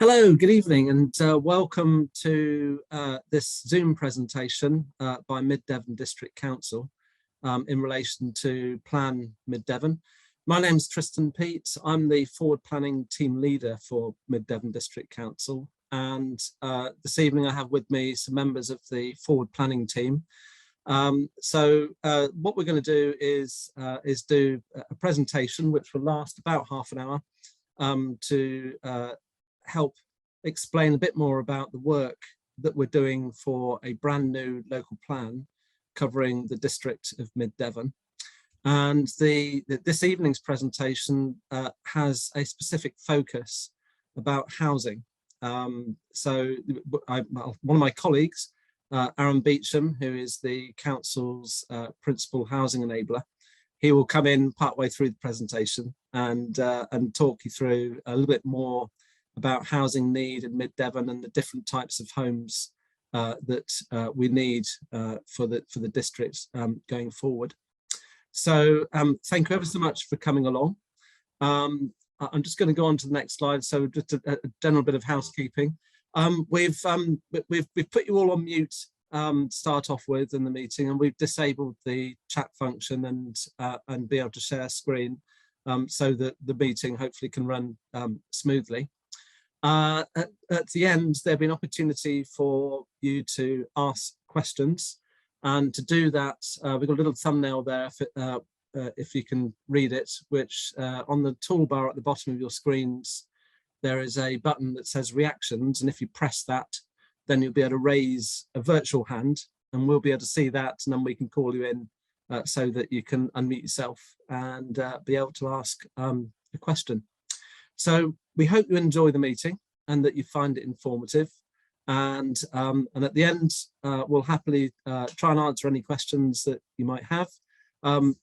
Hello, good evening, and welcome to this Zoom presentation by Mid Devon District Council in relation to Plan Mid Devon. My name's Tristan Peat. I'm the forward planning team leader for Mid Devon District Council, and this evening I have with me some members of the forward planning team. What we're going to do is do a presentation which will last about half an hour to help explain a bit more about the work that we're doing for a brand new local plan covering the district of Mid Devon. And this evening's presentation has a specific focus about housing. One of my colleagues, Aaron Beecham, who is the council's principal housing enabler, he will come in partway through the presentation and talk you through a little bit more about housing need in Mid Devon and the different types of homes that we need for the district going forward. So thank you ever so much for coming along. I'm just going to go on to the next slide. So just a general bit of housekeeping. We've put you all on mute to start off with in the meeting, and we've disabled the chat function and be able to share screen so that the meeting hopefully can run smoothly. At the end, there'll be an opportunity for you to ask questions, and to do that, we've got a little thumbnail there if you can read it, which on the toolbar at the bottom of your screens, there is a button that says reactions, and if you press that, then you'll be able to raise a virtual hand, and we'll be able to see that, and then we can call you in so that you can unmute yourself and be able to ask a question. So we hope you enjoy the meeting and that you find it informative. And at the end, we'll happily try and answer any questions that you might have.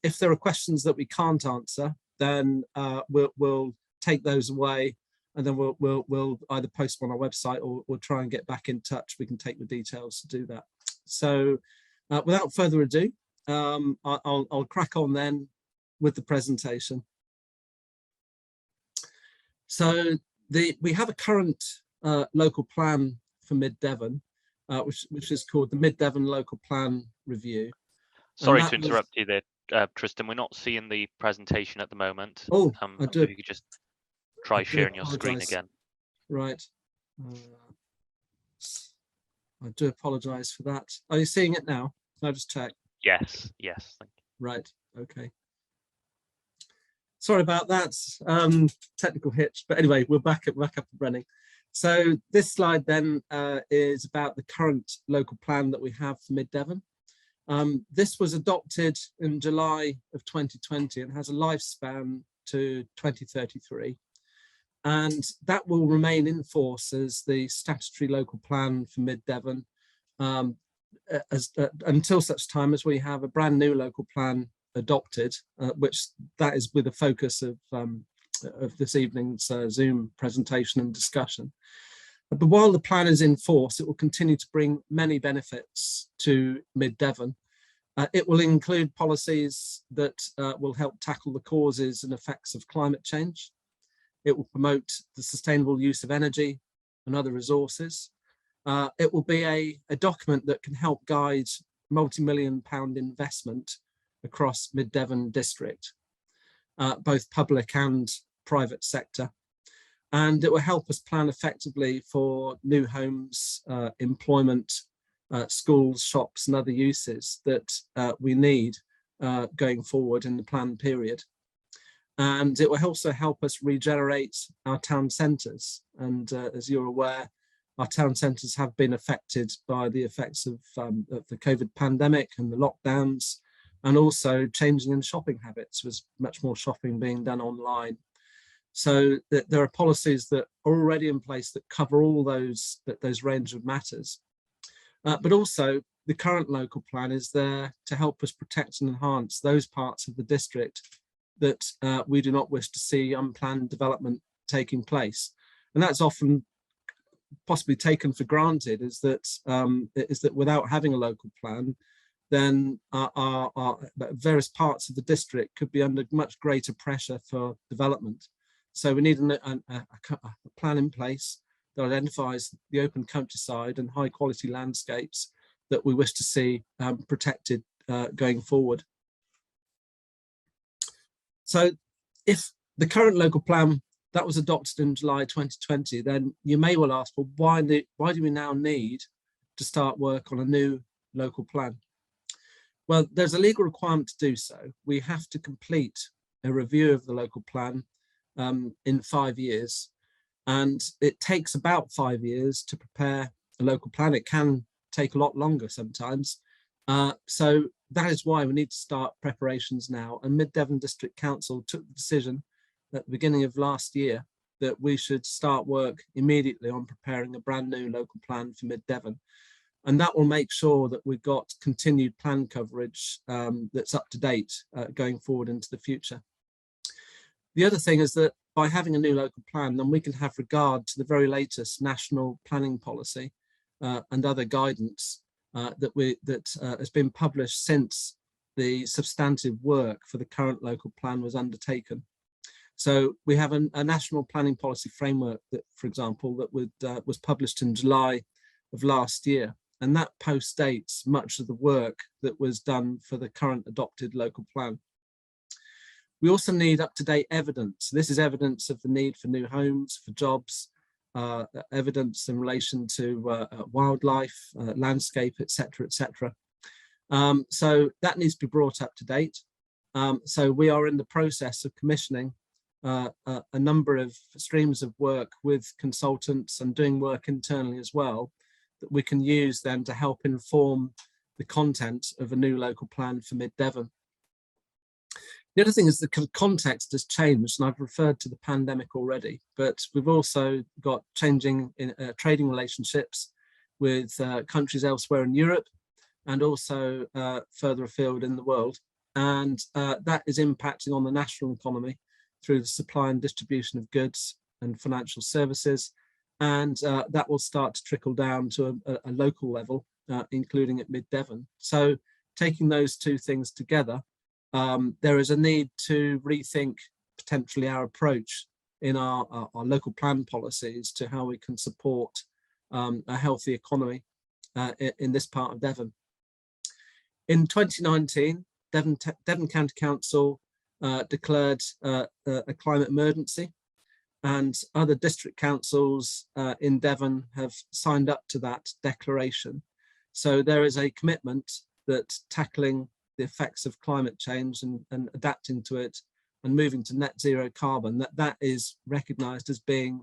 If there are questions that we can't answer, then we'll take those away, and then we'll either post them on our website or try and get back in touch. We can take the details to do that. So without further ado, I'll crack on then with the presentation. So we have a current local plan for Mid Devon, which is called the Mid Devon Local Plan Review. Sorry to interrupt you there, Tristan. We're not seeing the presentation at the moment. Oh, I do. If you could just try sharing your screen again. Right. I do apologise for that. Are you seeing it now? Can I just check? Yes. Thank you. Right. Okay. Sorry about that, technical hitch, but anyway, we're back up and running. So this slide then is about the current local plan that we have for Mid Devon. This was adopted in July of 2020 and has a lifespan to 2033. And that will remain in force as the statutory local plan for Mid Devon until such time as we have a brand new local plan adopted, which that is with a focus of this evening's Zoom presentation and discussion. But while the plan is in force, it will continue to bring many benefits to Mid Devon. It will include policies that will help tackle the causes and effects of climate change. It will promote the sustainable use of energy and other resources. It will be a document that can help guide multi-million-pound investment across Mid Devon district, both public and private sector. And it will help us plan effectively for new homes, employment, schools, shops and other uses that we need going forward in the planned period. And it will also help us regenerate our town centres. And as you're aware, our town centres have been affected by the effects of the COVID pandemic and the lockdowns, and also changing in shopping habits, with much more shopping being done online. So there are policies that are already in place that cover all those range of matters. But also the current local plan is there to help us protect and enhance those parts of the district that we do not wish to see unplanned development taking place. And that's often possibly taken for granted, is that without having a local plan, then our various parts of the district could be under much greater pressure for development. So we need a plan in place that identifies the open countryside and high quality landscapes that we wish to see protected going forward. So if the current local plan that was adopted in July 2020, then you may well ask, well, why do we now need to start work on a new local plan? Well, there's a legal requirement to do so. We have to complete a review of the local plan in 5 years, and it takes about 5 years to prepare a local plan. It can take a lot longer sometimes. So that is why we need to start preparations now. And Mid Devon District Council took the decision at the beginning of last year that we should start work immediately on preparing a brand new local plan for Mid Devon. And that will make sure that we've got continued plan coverage that's up to date going forward into the future. The other thing is that by having a new local plan, then we can have regard to the very latest national planning policy and other guidance that has been published since the substantive work for the current local plan was undertaken. So we have a national planning policy framework that, for example, that was published in July of last year, and that postdates much of the work that was done for the current adopted local plan. We also need up-to-date evidence. This is evidence of the need for new homes, for jobs, evidence in relation to wildlife, landscape, etc., etc. So that needs to be brought up to date. So we are in the process of commissioning a number of streams of work with consultants and doing work internally as well that we can use then to help inform the content of a new local plan for Mid Devon. The other thing is the context has changed, and I've referred to the pandemic already, but we've also got changing trading relationships with countries elsewhere in Europe and also further afield in the world. And that is impacting on the national economy through the supply and distribution of goods and financial services. And that will start to trickle down to a local level, including at Mid Devon. So taking those two things together, there is a need to rethink potentially our approach in our local plan policies to how we can support a healthy economy in this part of Devon. In 2019, Devon County Council declared a climate emergency, and other district councils in Devon have signed up to that declaration. So there is a commitment that tackling the effects of climate change and adapting to it and moving to net zero carbon, that is recognised as being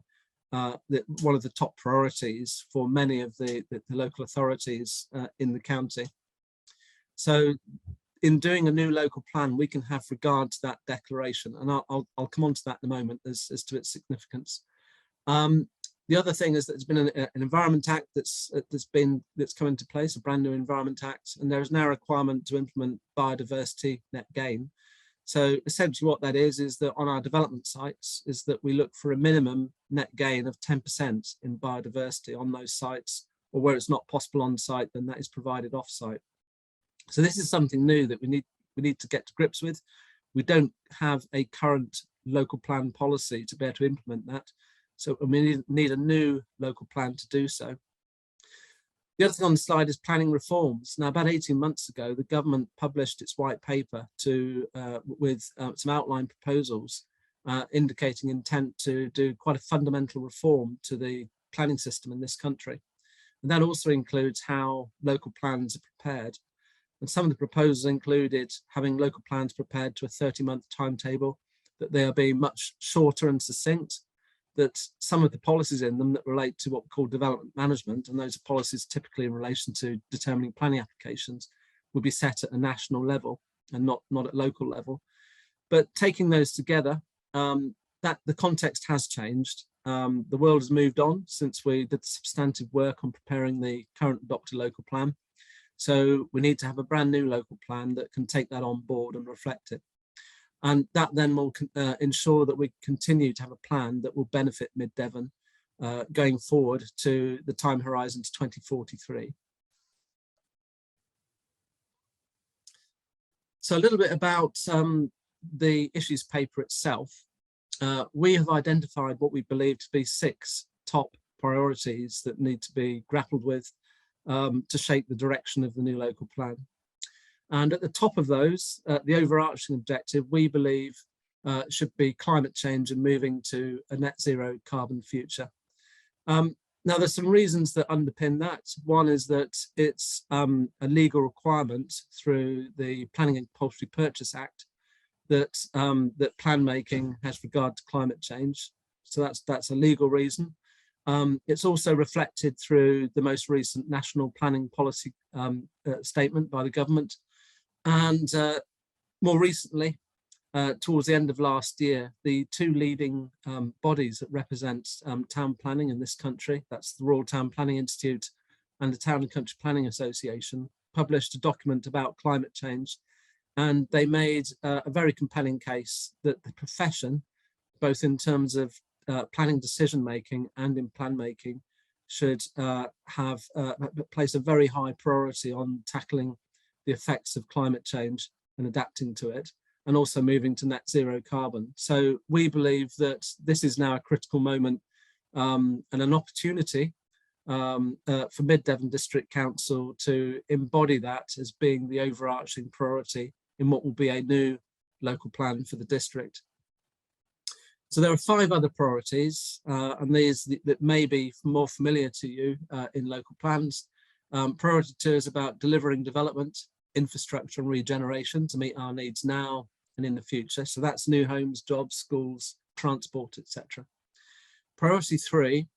one of the top priorities for many of the local authorities in the county. So in doing a new local plan, we can have regard to that declaration, and I'll come on to that in a moment as to its significance. The other thing is that there's been an Environment Act that's come into place, a brand new Environment Act, and there is now a requirement to implement biodiversity net gain. So essentially what that is that on our development sites is that we look for a minimum net gain of 10% in biodiversity on those sites, or where it's not possible on site, then that is provided off site. So this is something new that we need to get to grips with. We don't have a current local plan policy to be able to implement that. So we need a new local plan to do so. The other thing on the slide is planning reforms. Now, about 18 months ago, the government published its white paper with some outline proposals indicating intent to do quite a fundamental reform to the planning system in this country. And that also includes how local plans are prepared. And some of the proposals included having local plans prepared to a 30-month timetable, that they are being much shorter and succinct, that some of the policies in them that relate to what we call development management, and those are policies typically in relation to determining planning applications, will be set at a national level and not at local level. But taking those together, that the context has changed. The world has moved on since we did the substantive work on preparing the current adopted local plan. So we need to have a brand new local plan that can take that on board and reflect it. And that then will ensure that we continue to have a plan that will benefit Mid Devon going forward to the time horizon to 2043. So a little bit about the issues paper itself. We have identified what we believe to be 6 top priorities that need to be grappled with to shape the direction of the new local plan. And at the top of those, the overarching objective, we believe, should be climate change and moving to a net zero carbon future. Now, there's some reasons that underpin that. One is that it's a legal requirement through the Planning and Compulsory Purchase Act that that plan making has regard to climate change. So that's a legal reason. It's also reflected through the most recent national planning policy statement by the government. And more recently, towards the end of last year, the two leading bodies that represent town planning in this country, that's the Royal Town Planning Institute and the Town and Country Planning Association, published a document about climate change. And they made a very compelling case that the profession, both in terms of planning decision making and in plan making, should place a very high priority on tackling the effects of climate change and adapting to it, and also moving to net zero carbon. So we believe that this is now a critical moment and an opportunity for Mid Devon District Council to embody that as being the overarching priority in what will be a new local plan for the district. So there are 5 other priorities, and these that may be more familiar to you in local plans. Priority 2 is about delivering development, infrastructure and regeneration to meet our needs now and in the future. So that's new homes, jobs, schools, transport, etc. Priority 3 is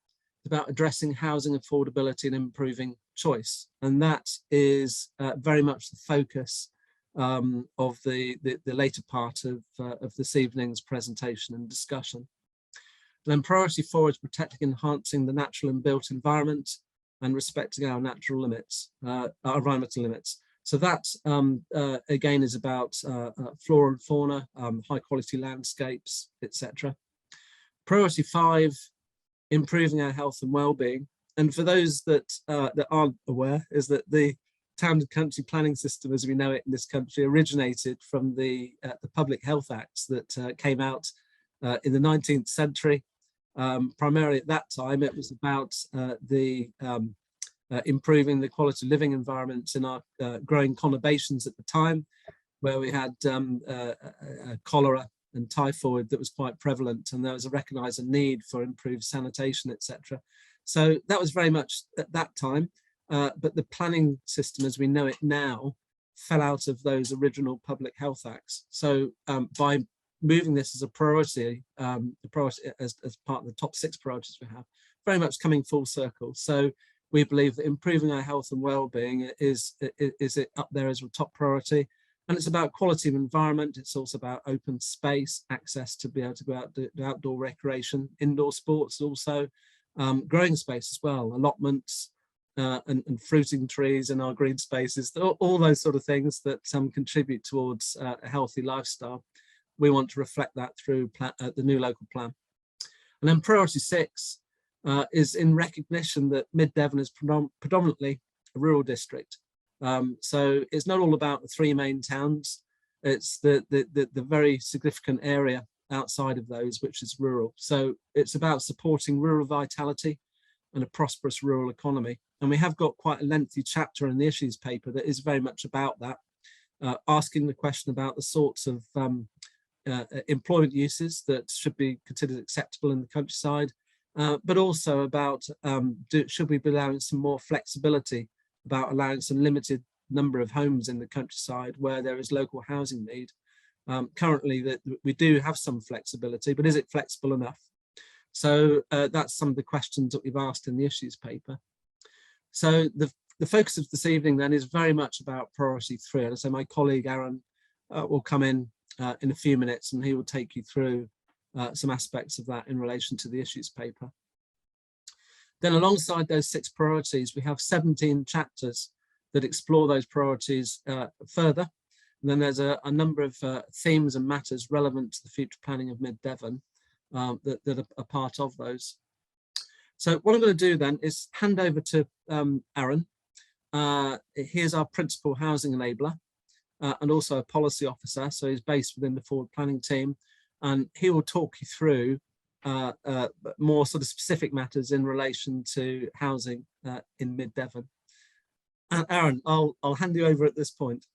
about addressing housing affordability and improving choice. And that is very much the focus of the later part of this evening's presentation and discussion. And then priority 4 is protecting and enhancing the natural and built environment and respecting our natural limits, our environmental limits. So that again is about flora and fauna, high quality landscapes, etc. Priority 5, improving our health and well-being. And for those that aren't aware, is that the town and country planning system, as we know it in this country, originated from the Public Health Acts that came out in the 19th century. Primarily at that time, it was about improving the quality of living environments in our growing conurbations at the time, where we had cholera and typhoid that was quite prevalent, and there was a recognised need for improved sanitation, etc. So that was very much at that time. But the planning system as we know it now fell out of those original Public Health Acts. So by moving this as a priority, as part of the top 6 priorities we have, very much coming full circle. So we believe that improving our health and well-being is up there as a top priority. And it's about quality of environment. It's also about open space, access to be able to go out to outdoor recreation, indoor sports, also growing space as well, allotments, and fruiting trees in our green spaces, all those sort of things that contribute towards a healthy lifestyle. We want to reflect that through the new local plan. And then priority 6 is in recognition that Mid Devon is predominantly a rural district. So it's not all about the 3 main towns. It's the very significant area outside of those, which is rural. So it's about supporting rural vitality and a prosperous rural economy. And we have got quite a lengthy chapter in the issues paper that is very much about that, asking the question about the sorts of employment uses that should be considered acceptable in the countryside, but also about should we be allowing some more flexibility about allowing some limited number of homes in the countryside where there is local housing need. Currently that we do have some flexibility, but is it flexible enough? So that's some of the questions that we've asked in the issues paper. So the focus of this evening then is very much about priority 3. And so my colleague Aaron will come in a few minutes, and he will take you through some aspects of that in relation to the issues paper. Then alongside those 6 priorities, we have 17 chapters that explore those priorities further. And then there's a number of themes and matters relevant to the future planning of Mid Devon that are part of those. So what I'm going to do then is hand over to Aaron. Here's our principal housing enabler and also a policy officer. So he's based within the forward planning team, and he will talk you through more sort of specific matters in relation to housing in Mid-Devon. Aaron, I'll hand you over at this point.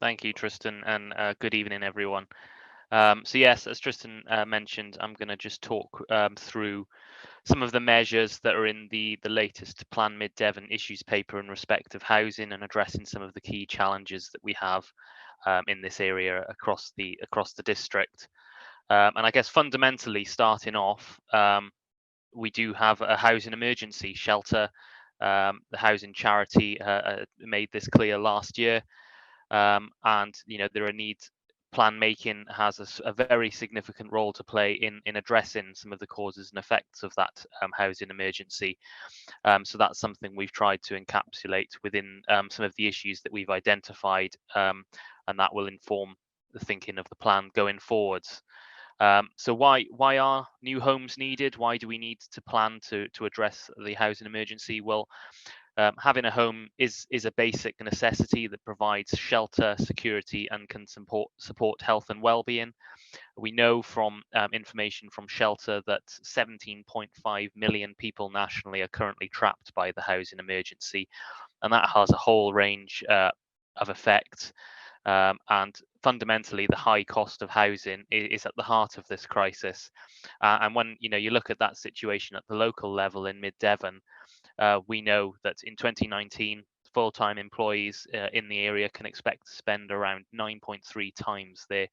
Thank you, Tristan, and good evening, everyone. So yes, as Tristan mentioned, I'm going to just talk through some of the measures that are in the latest Plan Mid-Devon issues paper in respect of housing, and addressing some of the key challenges that we have in this area across the district. And I guess fundamentally, starting off, we do have a housing emergency. Shelter, the housing charity, made this clear last year, and there are needs. Plan making has a very significant role to play in addressing some of the causes and effects of that housing emergency. So that's something we've tried to encapsulate within some of the issues that we've identified, and that will inform the thinking of the plan going forwards. So why are new homes needed? Why do we need to plan to address the housing emergency? Well, having a home is a basic necessity that provides shelter, security, and can support health and well-being. We know from information from Shelter that 17.5 million people nationally are currently trapped by the housing emergency, and that has a whole range of effects. And fundamentally, the high cost of housing is at the heart of this crisis. And when you look at that situation at the local level in Mid-Devon, we know that in 2019, full-time employees in the area can expect to spend around 9.3 times their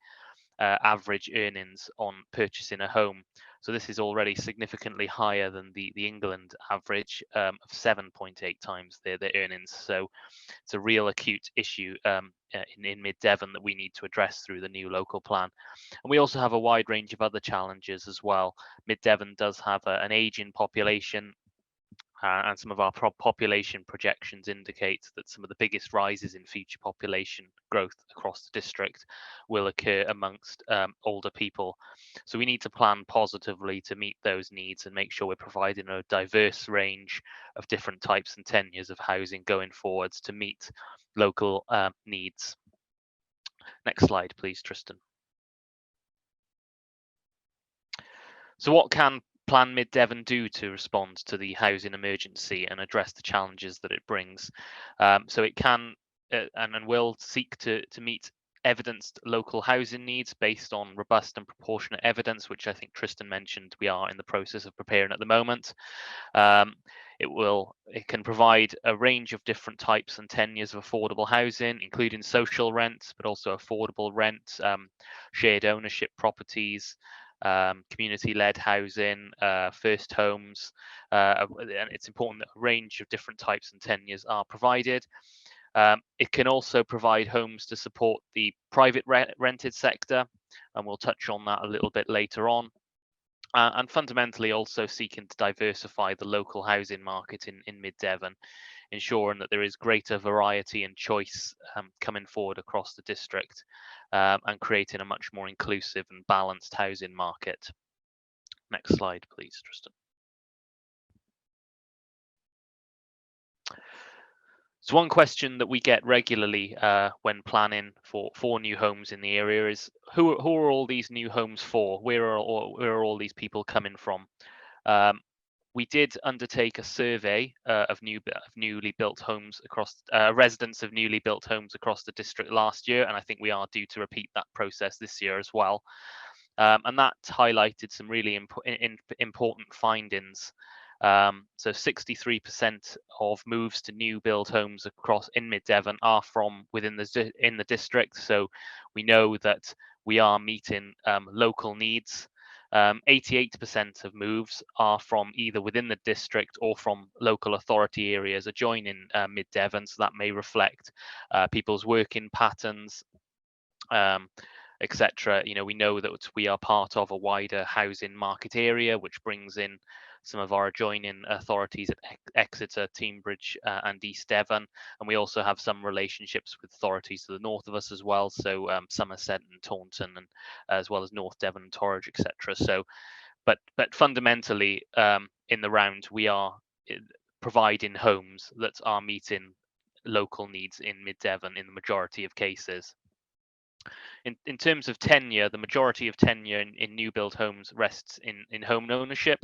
average earnings on purchasing a home. So this is already significantly higher than the England average of 7.8 times their earnings. So it's a real acute issue in Mid-Devon that we need to address through the new local plan. And we also have a wide range of other challenges as well. Mid-Devon does have an aging population, and some of our population projections indicate that some of the biggest rises in future population growth across the district will occur amongst older people. So we need to plan positively to meet those needs and make sure we're providing a diverse range of different types and tenures of housing going forwards to meet local needs. Next slide, please, Tristan. So what can Plan Mid-Devon do to respond to the housing emergency and address the challenges that it brings? So it can and will seek to meet evidenced local housing needs based on robust and proportionate evidence, which I think Tristan mentioned we are in the process of preparing at the moment. It can provide a range of different types and tenures of affordable housing, including social rent, but also affordable rent, shared ownership properties, community-led housing, first homes, and it's important that a range of different types and tenures are provided. It can also provide homes to support the private rented sector, and we'll touch on that a little bit later on. And fundamentally also seeking to diversify the local housing market in Mid-Devon, ensuring that there is greater variety and choice coming forward across the district, and creating a much more inclusive and balanced housing market. Next slide, please, Tristan. So one question that we get regularly when planning for new homes in the area is who are all these new homes for? Where are all these people coming from? We did undertake a survey of newly built homes across residents of newly built homes across the district last year, and I think we are due to repeat that process this year as well. And that highlighted some really important findings. So 63% of moves to new build homes in Mid-Devon are from within the district. So we know that we are meeting local needs. 88% of moves are from either within the district or from local authority areas adjoining Mid-Devon. So that may reflect people's working patterns, etc. We know that we are part of a wider housing market area, which brings in some of our adjoining authorities at Exeter, Teignbridge, and East Devon, and we also have some relationships with authorities to the north of us as well, so Somerset and Taunton, and as well as North Devon and Torridge, etc. So, but fundamentally, in the round, we are providing homes that are meeting local needs in Mid-Devon in the majority of cases. In terms of tenure, the majority of tenure in new build homes rests in home ownership,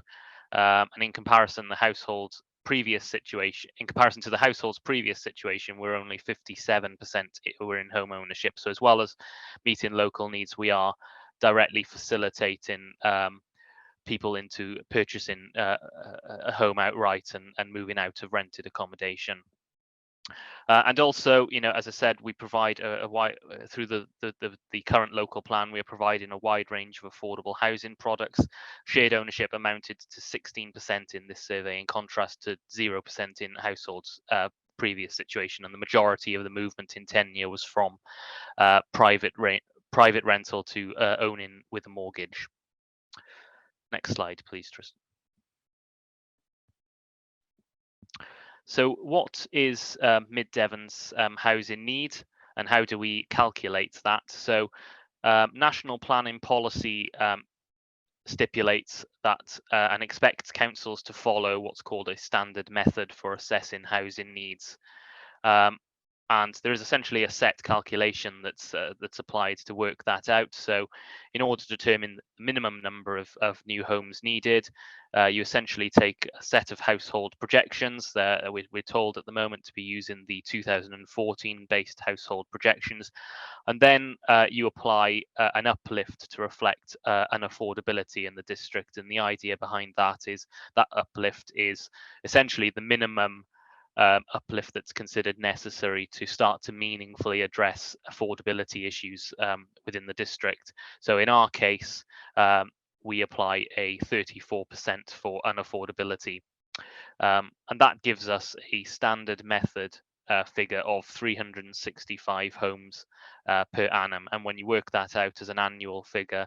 and in comparison, the household's previous situation, in comparison to the household's previous situation, we're only 57% who are in home ownership. So as well as meeting local needs, we are directly facilitating people into purchasing a home outright and moving out of rented accommodation. And also, as I said, we provide a wide through the current local plan. We are providing a wide range of affordable housing products. Shared ownership amounted to 16% in this survey, in contrast to 0% in households' previous situation. And the majority of the movement in tenure was from private rental to owning with a mortgage. Next slide, please, Tristan. So what is Mid Devon's housing need, and how do we calculate that? So national planning policy stipulates that and expects councils to follow what's called a standard method for assessing housing needs. And there is essentially a set calculation that's applied to work that out. So in order to determine the minimum number of new homes needed, you essentially take a set of household projections. We're told at the moment to be using the 2014 based household projections. And then you apply an uplift to reflect an affordability in the district. And the idea behind that is that uplift is essentially the minimum uplift that's considered necessary to start to meaningfully address affordability issues within the district. So in our case, we apply a 34% for unaffordability. And that gives us a standard method figure of 365 homes per annum. And when you work that out as an annual figure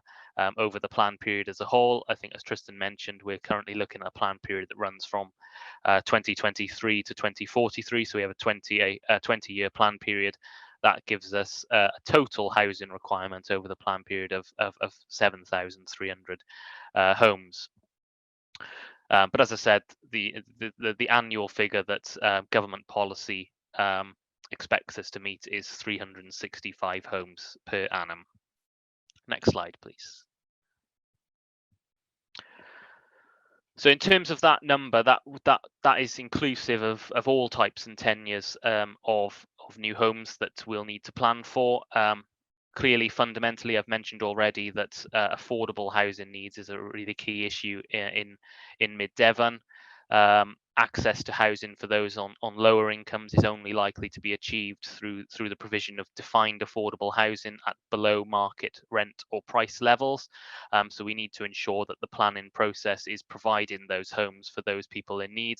over the plan period as a whole, I think as Tristan mentioned, we're currently looking at a plan period that runs from 2023 to 2043. So we have a 20-year plan period. That gives us a total housing requirement over the plan period of 7,300 homes. But as I said, the annual figure that government policy expects us to meet is 365 homes per annum. Next slide, please. So in terms of that number, that is inclusive of all types and tenures of new homes that we'll need to plan for. Clearly, fundamentally, I've mentioned already that affordable housing needs is a really key issue in Mid Devon. Access to housing for those on lower incomes is only likely to be achieved through the provision of defined affordable housing at below market rent or price levels. So we need to ensure that the planning process is providing those homes for those people in need.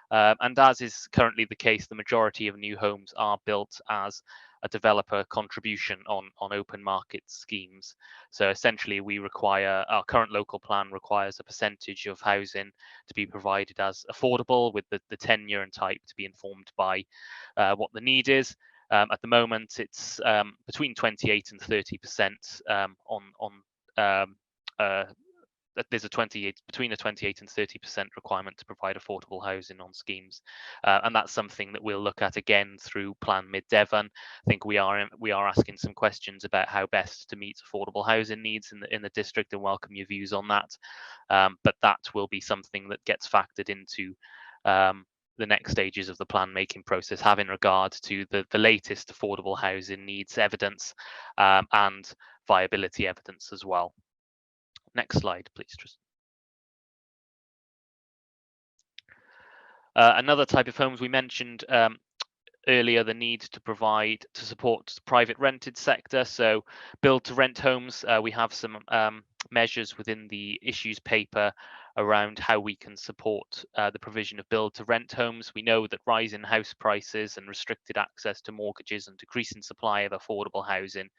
And as is currently the case, the majority of new homes are built as a developer contribution on open market schemes. So essentially our current local plan requires a percentage of housing to be provided as affordable, with the tenure and type to be informed by what the need is. At the moment, it's between 28 and 30% there's between a 28 and 30% requirement to provide affordable housing on schemes, and that's something that we'll look at again through Plan Mid Devon. I think we are asking some questions about how best to meet affordable housing needs in the district, and welcome your views on that. But that will be something that gets factored into the next stages of the plan making process, having regard to the latest affordable housing needs evidence and viability evidence as well. Next slide, please, Tristan. Another type of homes we mentioned earlier, the need to support the private rented sector. So build to rent homes, we have some measures within the issues paper around how we can support the provision of build to rent homes. We know that rising house prices and restricted access to mortgages and decreasing supply of affordable housing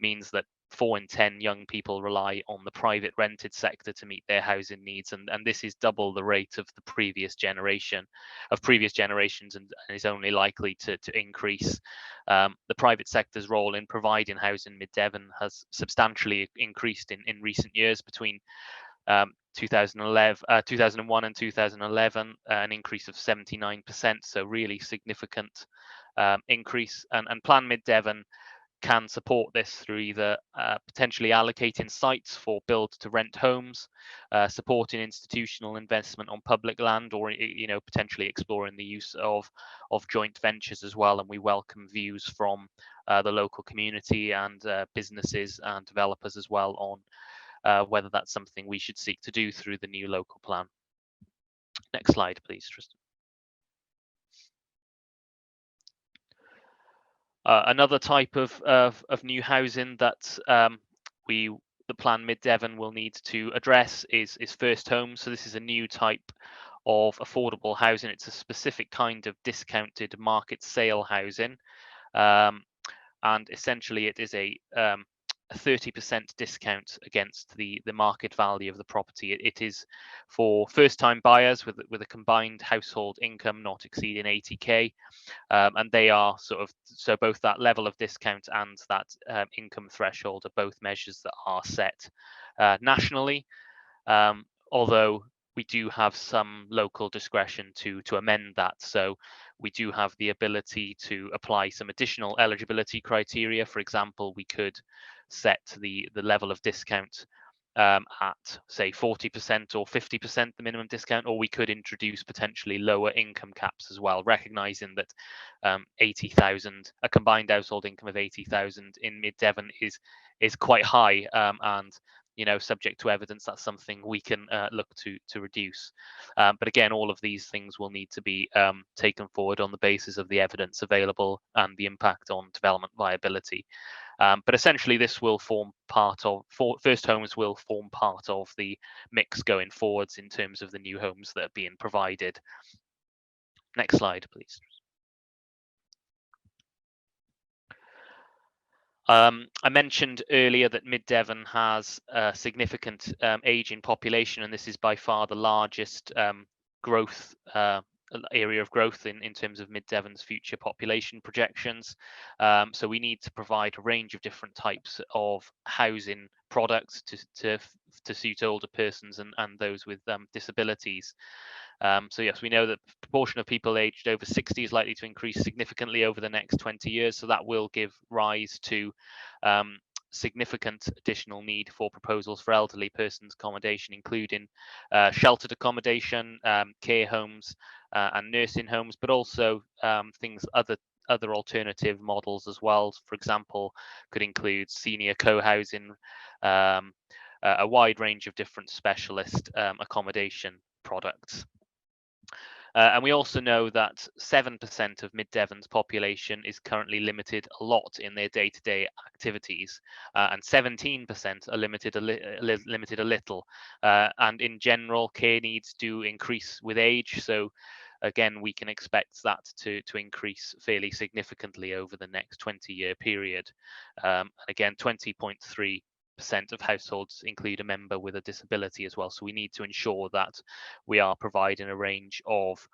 means that 4 in 10 young people rely on the private rented sector to meet their housing needs, and this is double the rate of the previous generations, and is only likely to increase. The private sector's role in providing housing Mid Devon has substantially increased in recent years. Between 2001 and 2011, an increase of 79%, so really significant increase. And Plan Mid Devon can support this through either potentially allocating sites for build to rent homes, supporting institutional investment on public land, or potentially exploring the use of joint ventures as well. And we welcome views from the local community and businesses and developers as well on whether that's something we should seek to do through the new local plan. Next slide, please, Tristan. Another type of new housing that the plan Mid Devon will need to address is first homes. So this is a new type of affordable housing. It's a specific kind of discounted market sale housing, and essentially it is a 30% discount against the market value of the property. It is for first-time buyers with a combined household income not exceeding 80k, and they are so both that level of discount and that income threshold are both measures that are set nationally, although we do have some local discretion to amend that. So we do have the ability to apply some additional eligibility criteria. For example, we could set the level of discount at say 40% or 50% the minimum discount, or we could introduce potentially lower income caps as well, recognizing that 80,000, a combined household income of 80,000 in Mid Devon is quite high, and subject to evidence, that's something we can look to reduce. But again, all of these things will need to be taken forward on the basis of the evidence available and the impact on development viability. But essentially, this will form part of first homes will form part of the mix going forwards in terms of the new homes that are being provided. Next slide, please. I mentioned earlier that Mid Devon has a significant ageing population, and this is by far the largest growth area of growth in terms of Mid Devon's future population projections. So we need to provide a range of different types of housing products to suit older persons and those with disabilities. So yes, we know that the proportion of people aged over 60 is likely to increase significantly over the next 20 years. So that will give rise to significant additional need for proposals for elderly persons accommodation, including sheltered accommodation, care homes, and nursing homes, but also other alternative models as well. For example, could include senior co-housing, a wide range of different specialist accommodation products. And we also know that 7% of Mid Devon's population is currently limited a lot in their day-to-day activities, and 17% are limited a little. And in general, care needs do increase with age. So again, we can expect that to increase fairly significantly over the next 20-year period. Again, 20.3% of households include a member with a disability as well. So we need to ensure that we are providing a range of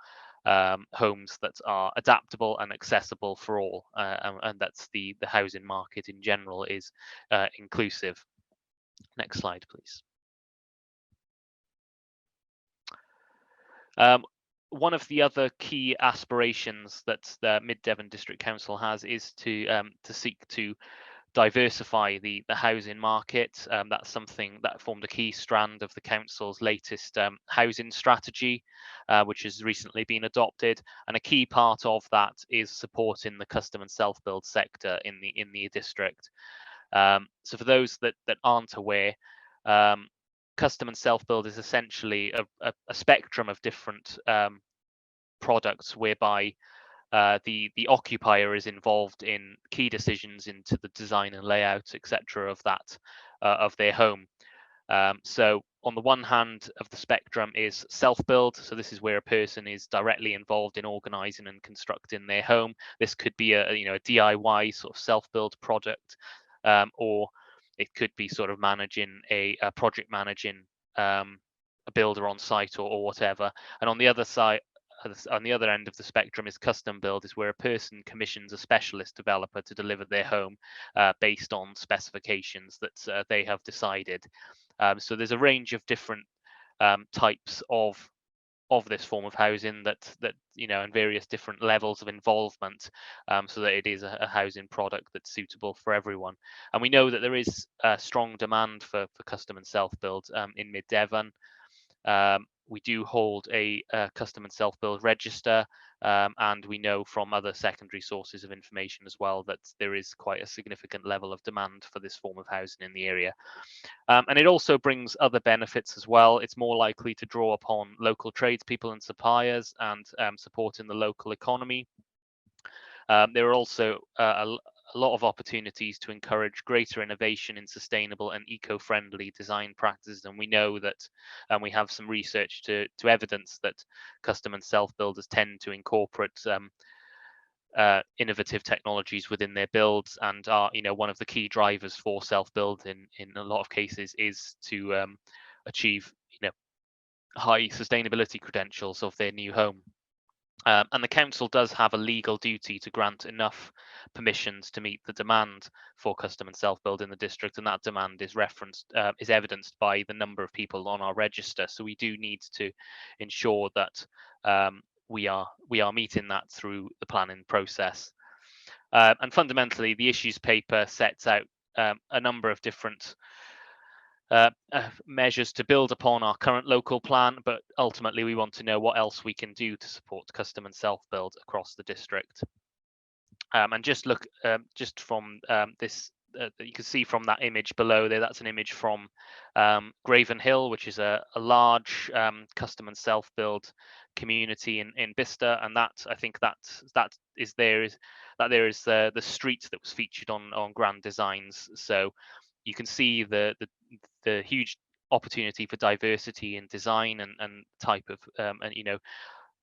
homes that are adaptable and accessible for all, and that's the housing market in general is inclusive. Next slide, please. One of the other key aspirations that the Mid Devon District Council has is to seek to diversify the housing market. That's something that formed a key strand of the council's latest housing strategy, which has recently been adopted, and a key part of that is supporting the custom and self-build sector in the district. So for those that aren't aware, custom and self-build is essentially a spectrum of different products whereby the occupier is involved in key decisions into the design and layout, etc., of that of their home. So on the one hand of the spectrum is self-build. So this is where a person is directly involved in organizing and constructing their home. This could be a DIY sort of self-build product, or it could be sort of managing a project managing a builder on site or whatever. And on the other side, on the other end of the spectrum is custom build, is where a person commissions a specialist developer to deliver their home based on specifications that they have decided. So there's a range of different types of of this form of housing that in various different levels of involvement, so that it is a housing product that's suitable for everyone. And we know that there is a strong demand for custom and self-build in Mid Devon. We do hold a custom and self-build register, and we know from other secondary sources of information as well that there is quite a significant level of demand for this form of housing in the area. And it also brings other benefits as well. It's more likely to draw upon local tradespeople and suppliers and supporting the local economy. There are also a lot of opportunities to encourage greater innovation in sustainable and eco-friendly design practices, and we know that, and we have some research to evidence that custom and self-builders tend to incorporate innovative technologies within their builds, and are one of the key drivers for self-build in a lot of cases is to achieve high sustainability credentials of their new home. And the council does have a legal duty to grant enough permissions to meet the demand for custom and self-build in the district, and that demand is evidenced by the number of people on our register. So we do need to ensure that we are meeting that through the planning process. And fundamentally, the issues paper sets out a number of different measures to build upon our current local plan, but ultimately we want to know what else we can do to support custom and self-build across the district. And just look, just from this, you can see from that image below there, that's an image from Graven Hill, which is a large custom and self-build community in Bicester, and that, I think that is the street that was featured on Grand Designs. So you can see the huge opportunity for diversity in design and type of and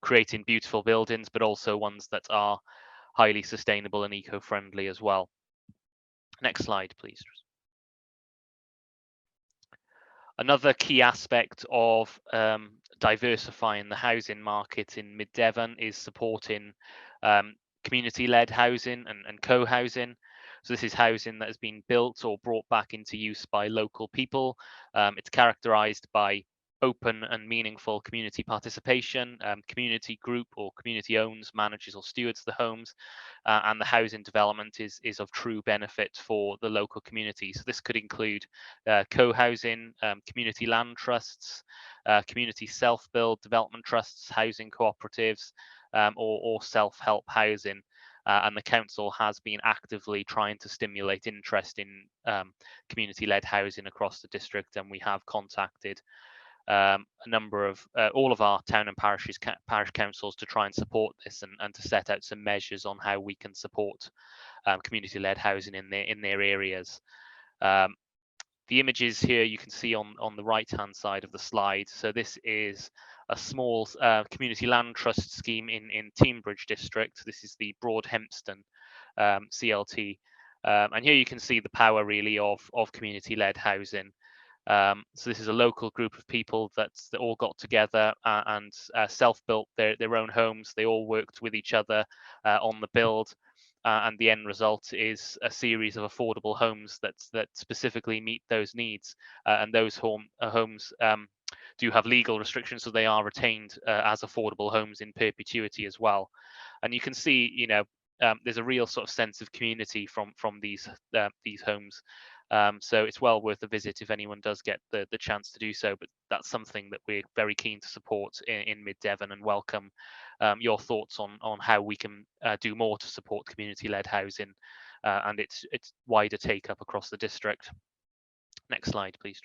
creating beautiful buildings, but also ones that are highly sustainable and eco-friendly as well. Next slide, please. Another key aspect of diversifying the housing market in Mid Devon is supporting community-led housing and co-housing. So this is housing that has been built or brought back into use by local people. It's characterized by open and meaningful community participation. Community group or community owns, manages or stewards the homes, and the housing development is of true benefit for the local community. So this could include co-housing, community land trusts, community self-build development trusts, housing cooperatives, or self-help housing. And the council has been actively trying to stimulate interest in community-led housing across the district, and we have contacted a number of all of our town and parish councils to try and support this, and to set out some measures on how we can support community-led housing in their areas. The images here you can see on the right hand side of the slide. So this is a small community land trust scheme in Teignbridge district. This is the Broadhempston CLT, and here you can see the power really of community-led housing. So this is a local group of people that all got together and self-built their own homes. They all worked with each other on the build, and the end result is a series of affordable homes that specifically meet those needs. And those homes do have legal restrictions, so they are retained as affordable homes in perpetuity as well. And you can see, there's a real sort of sense of community from these homes. So it's well worth a visit if anyone does get the chance to do so. But that's something that we're very keen to support in Mid Devon, and welcome your thoughts on how we can do more to support community-led housing and its wider take up across the district. Next slide, please.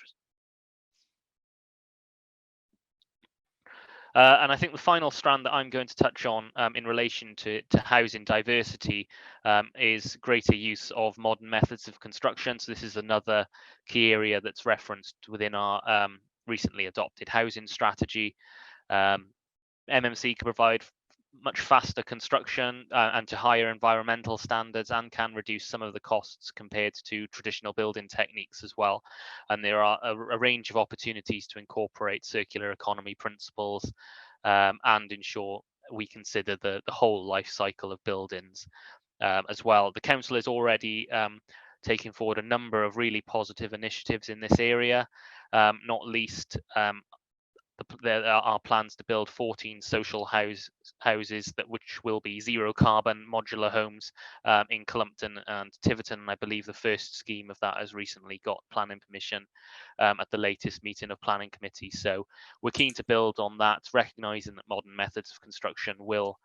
And I think the final strand that I'm going to touch on in relation to housing diversity is greater use of modern methods of construction. So this is another key area that's referenced within our recently adopted housing strategy. MMC can provide much faster construction and to higher environmental standards, and can reduce some of the costs compared to traditional building techniques as well. And there are a range of opportunities to incorporate circular economy principles and ensure we consider the whole life cycle of buildings as well. The council is already taking forward a number of really positive initiatives in this area, not least there are plans to build 14 social houses which will be zero carbon modular homes in Columpton and Tiverton. And I believe the first scheme of that has recently got planning permission at the latest meeting of planning committee. So we're keen to build on that, recognising that modern methods of construction will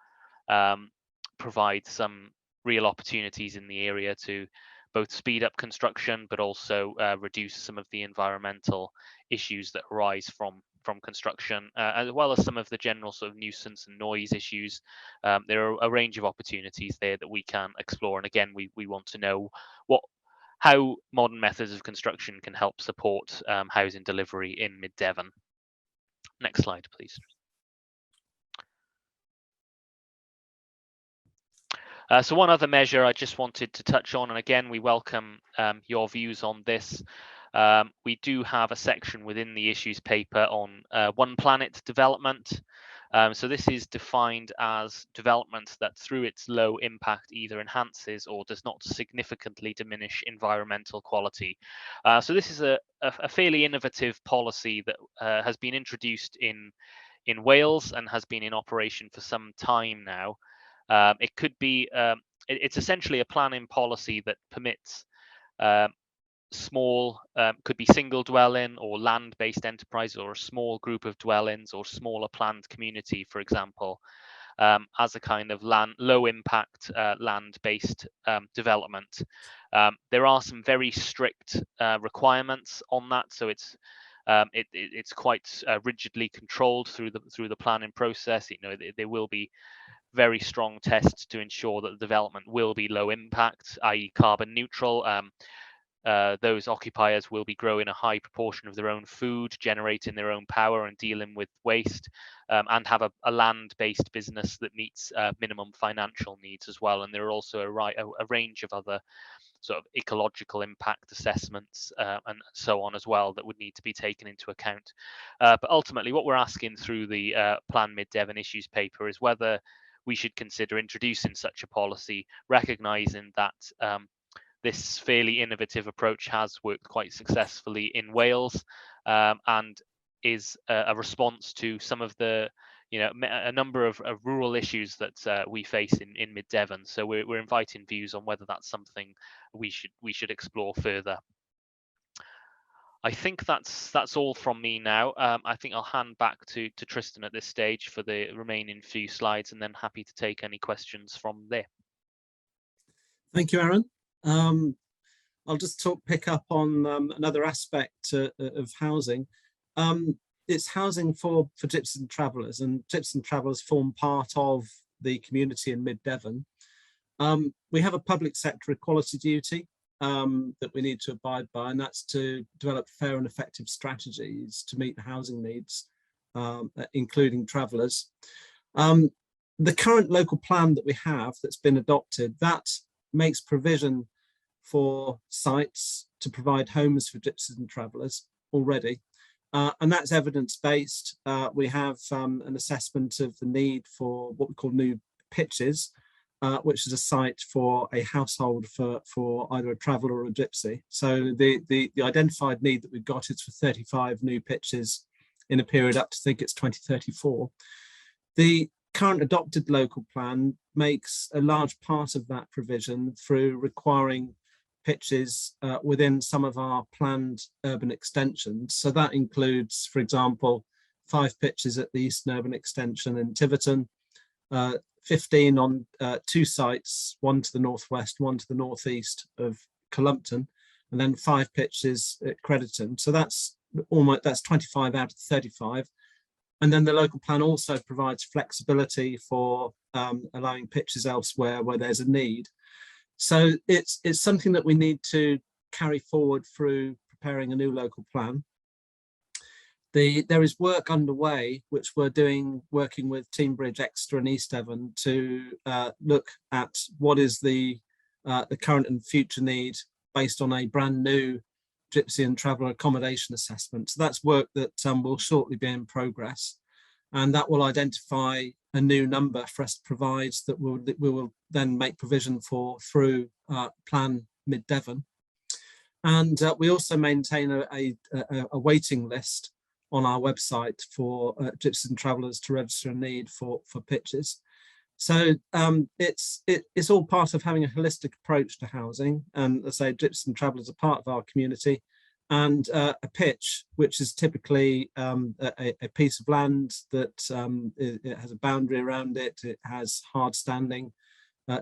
provide some real opportunities in the area to both speed up construction, but also reduce some of the environmental issues that arise from construction, as well as some of the general sort of nuisance and noise issues. There are a range of opportunities there that we can explore. And again, we want to know how modern methods of construction can help support housing delivery in Mid Devon. Next slide, please. So one other measure I just wanted to touch on, and again, we welcome your views on this. We do have a section within the issues paper on One Planet development. So this is defined as development that through its low impact either enhances or does not significantly diminish environmental quality. So this is a fairly innovative policy that has been introduced in Wales and has been in operation for some time now. It could be, it's essentially a planning policy that permits small, could be single dwelling or land-based enterprise, or a small group of dwellings or smaller planned community, for example, as a kind of low impact land-based development. There are some very strict requirements on that, so it's quite rigidly controlled through the planning process. There will be very strong tests to ensure that the development will be low impact, i.e. carbon neutral. Those occupiers will be growing a high proportion of their own food, generating their own power and dealing with waste, and have a land-based business that meets minimum financial needs as well. And there are also a range of other sort of ecological impact assessments and so on as well that would need to be taken into account. But ultimately, what we're asking through the Plan Mid Devon issues paper is whether we should consider introducing such a policy, recognising that this fairly innovative approach has worked quite successfully in Wales and is a response to some of the, a number of rural issues that we face in Mid Devon. So we're inviting views on whether that's something we should explore further. I think that's all from me now. I think I'll hand back to Tristan at this stage for the remaining few slides, and then happy to take any questions from there. Thank you, Aaron. I'll just pick up on another aspect of housing. It's housing for gypsies and travellers, and gypsies and travellers form part of the community in Mid Devon. We have a public sector equality duty that we need to abide by, and that's to develop fair and effective strategies to meet the housing needs, including travellers. The current local plan that we have that's been adopted, that makes provision for sites to provide homes for gypsies and travellers already, and that's evidence-based. We have an assessment of the need for what we call new pitches, which is a site for a household for either a traveller or a gypsy. So the identified need that we've got is for 35 new pitches in a period up to, I think it's 2034. The current adopted local plan makes a large part of that provision through requiring pitches within some of our planned urban extensions. So that includes, for example, 5 pitches at the Eastern Urban Extension in Tiverton, 15 on 2 sites, one to the northwest, one to the northeast of Columpton, and then 5 pitches at Crediton. So that's 25 out of 35. And then the local plan also provides flexibility for allowing pitches elsewhere where there's a need. So it's something that we need to carry forward through preparing a new local plan. There is work underway, which we're doing, working with Teambridge, Exeter and East Devon to look at what is the current and future need based on a brand new gypsy and traveller accommodation assessment. So that's work that will shortly be in progress, and that will identify a new number for us to provide that we will then make provision for through Plan Mid Devon. And we also maintain a waiting list on our website for gypsies and travellers to register a need for pitches. So it's all part of having a holistic approach to housing, and as I say, gypsies and travellers are part of our community. And a pitch, which is typically a piece of land that it has a boundary around it, it has hard standing.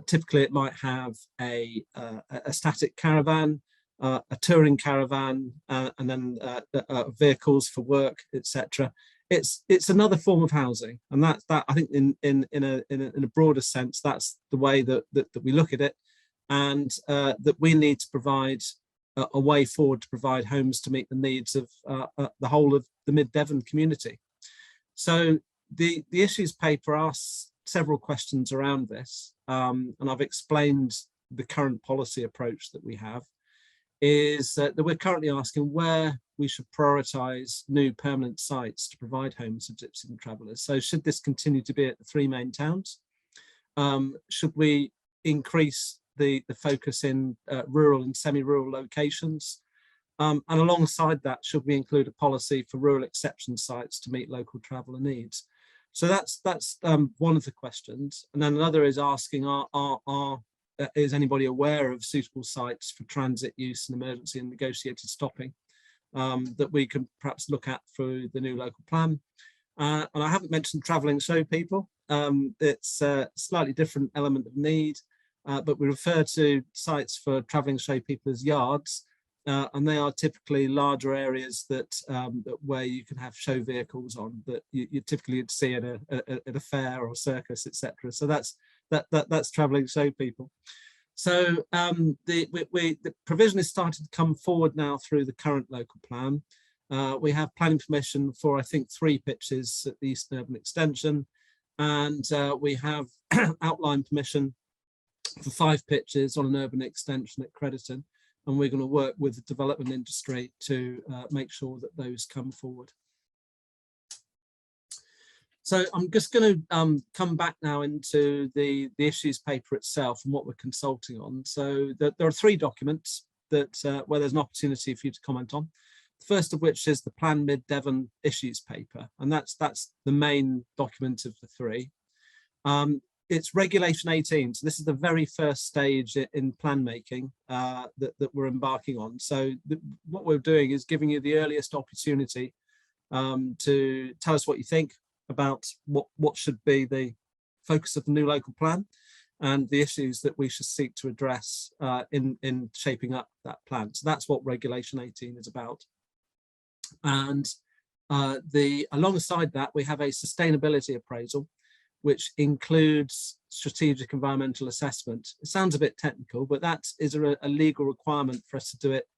Typically, it might have a static caravan, a touring caravan, and then vehicles for work, etc. It's another form of housing, and that I think in a broader sense, that's the way that we look at it, and that we need to provide a way forward to provide homes to meet the needs of the whole of the Mid-Devon community. So the issues paper asks several questions around this, and I've explained the current policy approach that we have, is that we're currently asking where we should prioritise new permanent sites to provide homes for gypsies and travellers. So should this continue to be at the three main towns? Should we increase the focus in rural and semi-rural locations? And alongside that, should we include a policy for rural exception sites to meet local traveller needs? So that's one of the questions. And then another is asking, is anybody aware of suitable sites for transit use and emergency and negotiated stopping that we can perhaps look at through the new local plan? And I haven't mentioned travelling show people. It's a slightly different element of need. But we refer to sites for travelling show people as yards, and they are typically larger areas that where you can have show vehicles on that you typically would see at a fair or circus, etc. So that's travelling show people. So the provision is starting to come forward now through the current local plan. We have planning permission for, I think, 3 pitches at the Eastern Urban Extension, and we have outline permission for 5 pitches on an urban extension at Crediton, and we're going to work with the development industry to make sure that those come forward. So I'm just going to come back now into the issues paper itself and what we're consulting on. So there are 3 documents that where there's an opportunity for you to comment on. The first of which is the Plan Mid-Devon issues paper, and that's the main document of the 3. It's Regulation 18, so this is the very first stage in plan making that we're embarking on. So what we're doing is giving you the earliest opportunity to tell us what you think about what should be the focus of the new local plan and the issues that we should seek to address in shaping up that plan. So that's what Regulation 18 is about. And alongside that, we have a sustainability appraisal, which includes strategic environmental assessment. It sounds a bit technical, but that is a legal requirement for us to do it.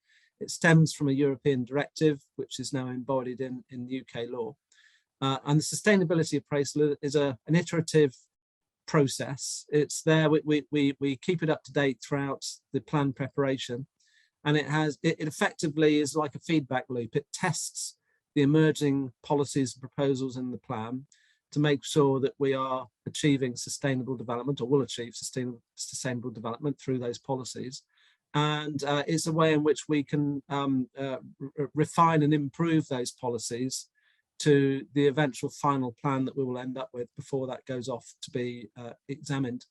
It stems from a European directive, which is now embodied in UK law. And the sustainability appraisal is an iterative process. It's there, we keep it up to date throughout the plan preparation. And it effectively is like a feedback loop. It tests the emerging policies and proposals in the plan to make sure that we are achieving sustainable development, or will achieve sustainable development through those policies. And it's a way in which we can refine and improve those policies to the eventual final plan that we will end up with before that goes off to be examined.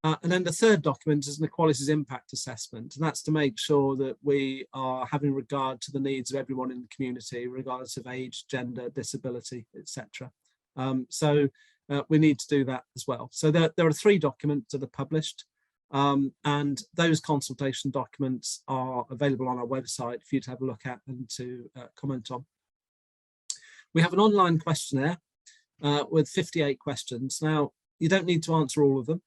And then the third document is an equalities impact assessment, and that's to make sure that we are having regard to the needs of everyone in the community, regardless of age, gender, disability, etc. So we need to do that as well. So there are 3 documents that are published, and those consultation documents are available on our website for you to have a look at and to comment on. We have an online questionnaire with 58 questions. Now, you don't need to answer all of them.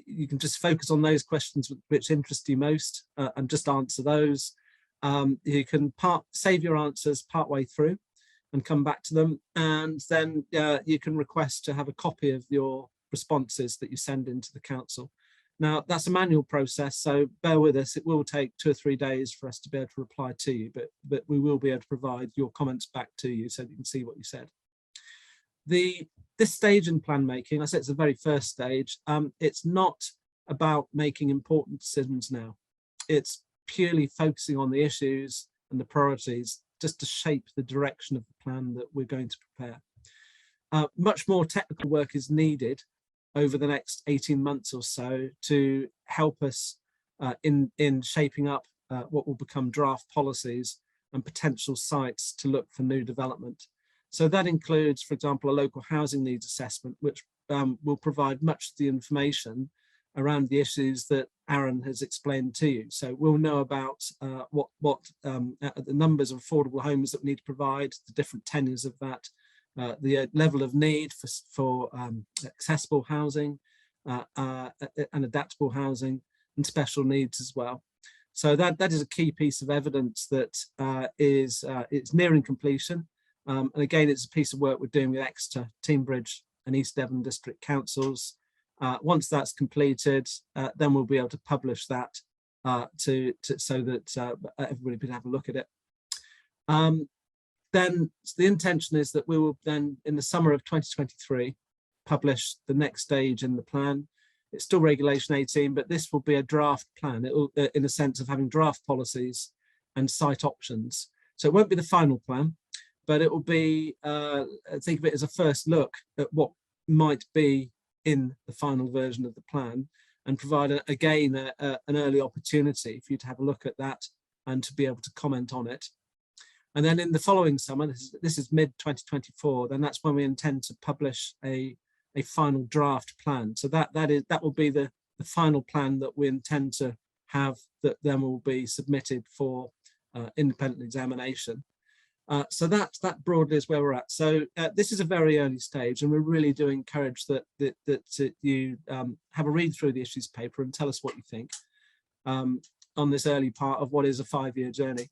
You can just focus on those questions which interest you most and just answer those. You can save your answers partway through and come back to them, and then you can request to have a copy of your responses that you send into the council. Now, that's a manual process, so bear with us. It will take 2 or 3 days for us to be able to reply to you, but we will be able to provide your comments back to you so that you can see what you said. This stage in plan making, I said it's the very first stage, it's not about making important decisions now. It's purely focusing on the issues and the priorities just to shape the direction of the plan that we're going to prepare. Much more technical work is needed over the next 18 months or so to help us in shaping up what will become draft policies and potential sites to look for new development. So that includes, for example, a local housing needs assessment, which will provide much of the information around the issues that Aaron has explained to you. So we'll know about what the numbers of affordable homes that we need to provide, the different tenures of that, the level of need for accessible housing and adaptable housing and special needs as well. So that is a key piece of evidence that it's nearing completion. And again, it's a piece of work we're doing with Exeter, Teignbridge and East Devon district councils. Once that's completed, then we'll be able to publish that so that everybody can have a look at it. Then the intention is that we will then, in the summer of 2023, publish the next stage in the plan. It's still Regulation 18, but this will be a draft plan. It will, in a sense of having draft policies and site options. So it won't be the final plan, but it will be, think of it as a first look at what might be in the final version of the plan, and provide, again, an early opportunity for you to have a look at that and to be able to comment on it. And then in the following summer, this is mid-2024, then that's when we intend to publish a final draft plan. So that will be the final plan that we intend to have, that then will be submitted for independent examination. So that broadly is where we're at. So this is a very early stage, and we really do encourage that you have a read through the issues paper and tell us what you think on this early part of what is a 5-year journey.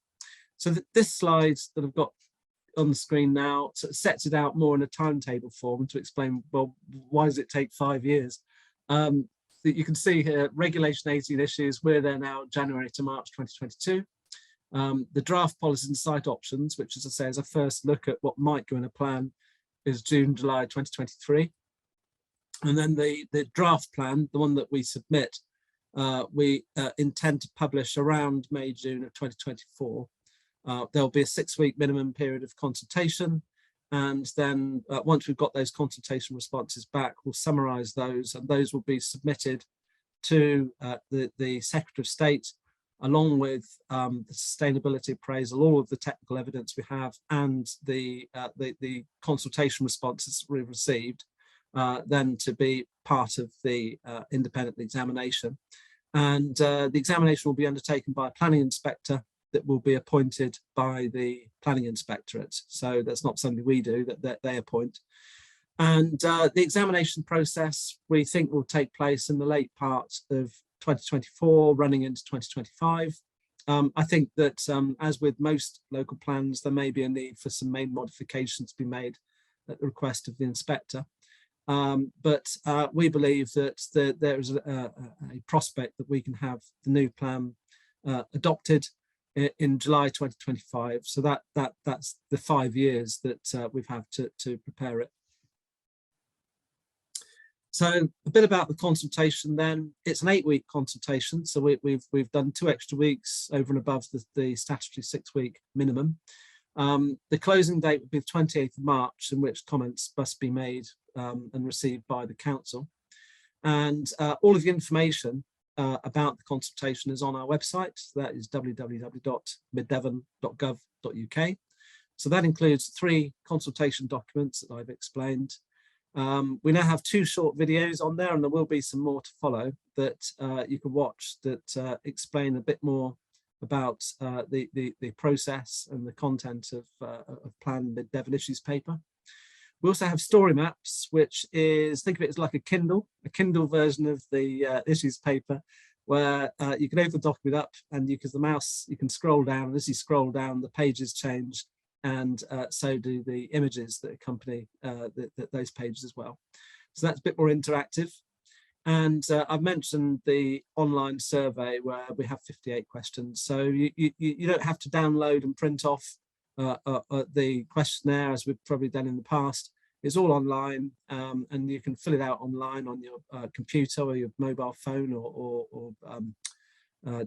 So this slide that I've got on the screen now sort of sets it out more in a timetable form to explain, well, why does it take 5 years? That you can see here, Regulation 18 issues, we're there now January to March 2022. The draft policies and site options, which, as I say, is a first look at what might go in a plan, is June, July 2023. And then the draft plan, the one that we submit, we intend to publish around May, June of 2024. There'll be a 6-week minimum period of consultation. And then once we've got those consultation responses back, we'll summarise those, and those will be submitted to the Secretary of State, along with the sustainability appraisal, all of the technical evidence we have, and the consultation responses we've received, then to be part of the independent examination. And the examination will be undertaken by a planning inspector that will be appointed by the planning inspectorate. So that's not something we do, that they appoint. And the examination process, we think, will take place in the late part of 2024, running into 2025. I think that as with most local plans, there may be a need for some main modifications to be made at the request of the inspector. But we believe that there is a prospect that we can have the new plan adopted in July 2025. So that's the 5 years that we've had to prepare it. So a bit about the consultation then. It's an 8-week consultation. So we've done 2 extra weeks over and above the statutory 6-week minimum. The closing date would be the 28th of March, in which comments must be made and received by the council. And all of the information about the consultation is on our website. That is www.middevon.gov.uk. So that includes 3 consultation documents that I've explained. We now have 2 short videos on there, and there will be some more to follow that you can watch that explain a bit more about the process and the content of Plan Mid Devon Issues paper. We also have story maps, which is, think of it as like a Kindle version of the issues paper, where you can open the document up, and you, because the mouse, you can scroll down, and as you scroll down, the pages change, and so do the images that accompany those pages as well. So that's a bit more interactive. And I've mentioned the online survey where we have 58 questions. So you don't have to download and print off the questionnaire as we've probably done in the past. It's all online, and you can fill it out online on your computer or your mobile phone or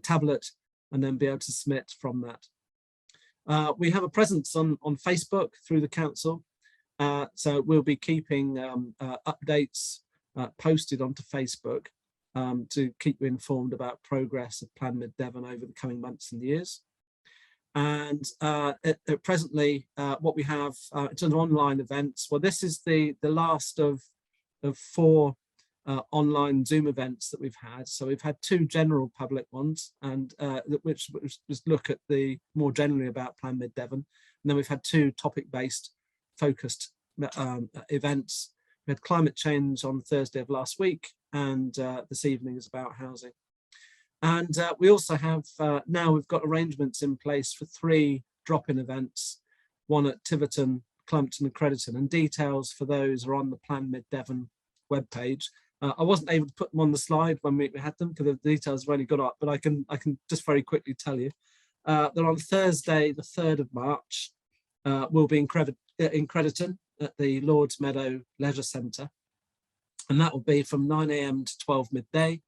tablet, and then be able to submit from that. We have a presence on Facebook through the council, so we'll be keeping updates posted onto Facebook to keep you informed about progress of Plan Mid Devon over the coming months and years. And presently, what we have in terms of online events, well, this is the last of 4 online Zoom events that we've had. So we've had 2 general public ones, and which just look at the more generally about Plan Mid Devon. And then we've had 2 topic-based focused events. We had climate change on Thursday of last week, and this evening is about housing. And we also have, now we've got arrangements in place for 3 drop-in events, one at Tiverton, Clumpton and Crediton, and details for those are on the Plan Mid Devon webpage. I wasn't able to put them on the slide when we had them because the details have only got up, but I can just very quickly tell you. That on Thursday, the 3rd of March, we'll be in Crediton at the Lords Meadow Leisure Centre. And that will be from 9 AM to 12 midday.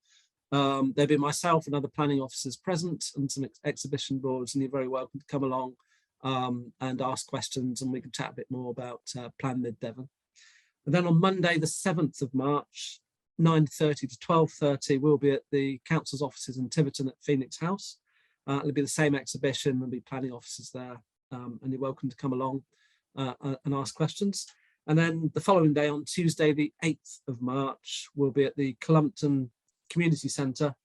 There'll be myself and other planning officers present and some exhibition boards, and you're very welcome to come along and ask questions, and we can chat a bit more about Plan Mid Devon. And then on Monday, the 7th of March, 9:30 to 12:30, we'll be at the council's offices in Tiverton at Phoenix House. It'll be the same exhibition, there'll be planning officers there, and you're welcome to come along and ask questions. And then the following day, on Tuesday, the 8th of March, we'll be at the Clumpton Community Centre,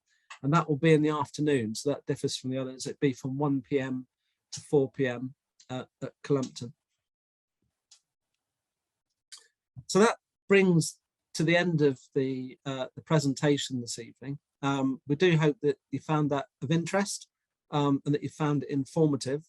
and that will be in the afternoon. So that differs from the others. It'd be from 1 PM to 4 PM at Clumpton. So that brings to the end of the presentation this evening. We do hope that you found that of interest and that you found it informative.